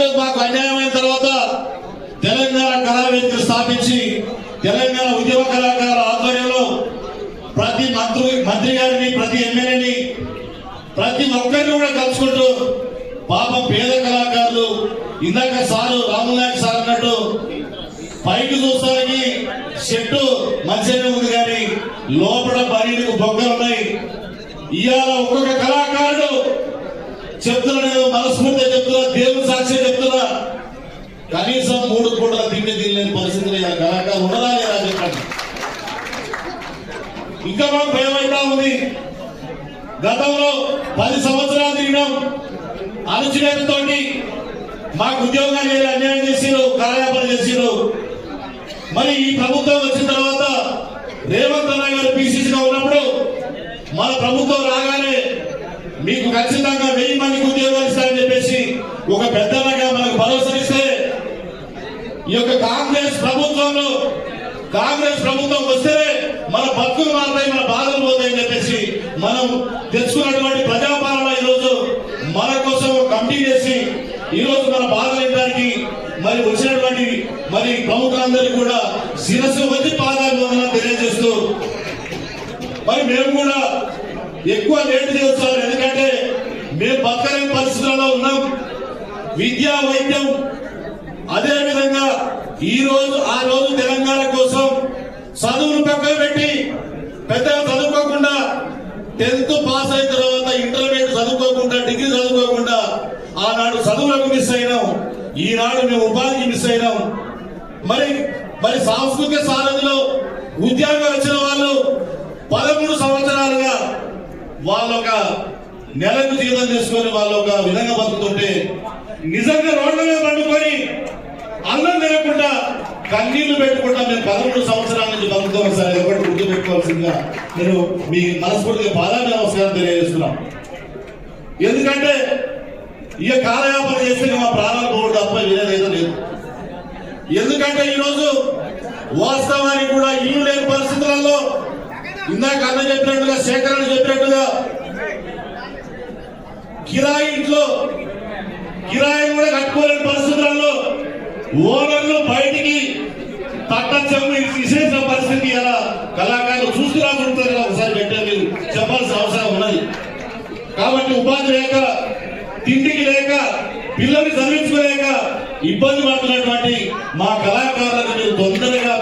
ఈరోజు మాకు అన్యాయమైన తర్వాత తెలంగాణ కళావేదిక స్థాపించి తెలంగాణ ఉద్యమ కళాకారుల ఆధ్వర్యంలో ప్రతి మంత్రి గారిని, ప్రతి ఎమ్మెల్యేని, ప్రతి ఒక్కరిని కూడా కలుసుకుంటూ పాపం పేద కళాకారులు ఇందాక సారు రామునాయక్ సార్ అన్నట్టు పైకి చూస్తానికి చెట్టు మంచిగానే ఉంది కానీ లోపల బయటకు బొగ్గలు ఉన్నాయి. ఇవాళ ఒక్కొక్క కళాకారుడు చెప్తున్నా, మనస్ఫూర్తిగా చెప్తున్నా, దేవుని సాక్షి చెప్తున్నా, కనీసం 3 పూటల తిండి తినలేని పరిస్థితులు ఇలా కళాకారులు ఉండదా లేదా చెప్పండి. ఇంకా మాకు భయం అవుతా ఉంది. గతంలో 10 సంవత్సరాలు తిరిగినాం. అణచివేతతోటి మాకు ఉద్యోగాలు అన్యాయం చేసిరు, కార్యాపన చేసిరు. మరి ఈ ప్రభుత్వం వచ్చిన తర్వాత రేవంత్ అన్న గారు పిసిసిగా ఉన్నప్పుడు మన ప్రభుత్వం రాగానే మీకు ఖచ్చితంగా 1000 మందికి ఉద్యోగాలు ఇస్తారని చెప్పేసి ఒక పెద్దగా మనకు భరోసా ఇస్తే ఈ యొక్క కాంగ్రెస్ ప్రభుత్వం వస్తే మన బతుకులు మారుతాయి, మన బాధలు పోతాయని చెప్పేసి మనం తెచ్చుకున్నటువంటి ప్రజాపాలన ఈరోజు మన కోసం కమిటీ చేసి ఈరోజు మన బాధలు వినడానికి మరి వచ్చినటువంటి మరి ప్రముఖులందరికీ కూడా శిరస్సు వచ్చి పాదాభివందనం తెలియజేస్తూ మరి మేము కూడా ఎక్కువ లేట్ చేస్తారు. ఎందుకంటే మేము బతకలేని పరిస్థితుల్లో ఉన్నాం. విద్యా, వైద్యం, అదే విధంగా ఆ రోజు తెలంగాణ కోసం చదువులు పక్కన పెట్టి పెద్దగా చదువుకోకుండా 10th పాస్ అయిన తర్వాత ఇంటర్మీడియట్ చదువుకోకుండా, డిగ్రీ చదువుకోకుండా ఆనాడు చదువులకు మిస్ అయినాం. ఈనాడు మేము ఉపాధికి మిస్ అయినాం. మరి సాంస్కృతిక సారథిలో ఉద్యోగాలు వచ్చిన వాళ్ళు 13 సంవత్సరాలుగా వాళ్ళు ఒక నెలకు జీతం చేసుకొని వాళ్ళు ఒక విధంగా బతుకుతుంటే నిజంగా రోడ్ల మీద పండుకొని అన్నం తినకుండా కన్నీళ్లు పెట్టుకుంటా మేము 13 సంవత్సరాల నుంచి బతుకుతాం సార్. ఒకటి గుర్తు పెట్టుకోవాల్సిందిగా నేను మీ మనస్ఫూర్తిగా పాదాభి నమస్కారం తెలియజేస్తున్నాం. ఎందుకంటే ఇక కాలయాపన చేస్తే మా ప్రాణాలు పోవడం తప్ప ఏదైతే లేదు. ఎందుకంటే ఈరోజు వాస్తవానికి కూడా ఇల్లు లేని పరిస్థితులలో ఇందాక అన్న చెప్పినట్టుగా, శేఖరణ చెప్పినట్టుగా కిరాయి కూడా కట్టుకోలేని పరిస్థితులలో ఓనర్లు బయటికి తట్టచ్చమ్మ విశేష పరిస్థితి అలా కళాకారులు చూస్తున్నారు. ఒకసారి పెట్టే మీరు చెప్పాల్సిన అవసరం ఉన్నది. కాబట్టి ఉపాధి లేక, తిండికి లేక, పిల్లల్ని చదివించుకోలేక ఇబ్బంది పడుతున్నటువంటి మా కళాకారులకు మీరు తొందరగా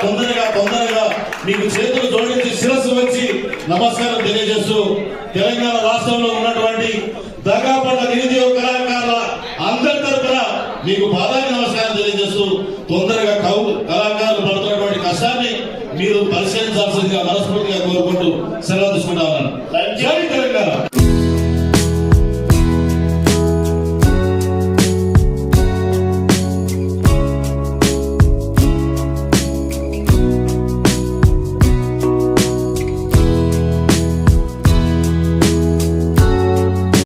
మీకు చేతులు జోడించి శిరస్సు వచ్చి నమస్కారం తెలియజేస్తూ తెలంగాణ రాష్ట్రంలో ఉన్నటువంటి దగాపడ్డ నిరుద్యోగ కళాకారుల అందరి తరఫున మీకు పాదాభి నమస్కారం తెలియజేస్తూ తొందరగా కళాకారులు పడుతున్నటువంటి కష్టాన్ని మీరు పరిశీలించాల్సిందిగా మనస్ఫూర్తిగా కోరుకుంటూ సెలవు తీసుకుంటా ఉన్నాను.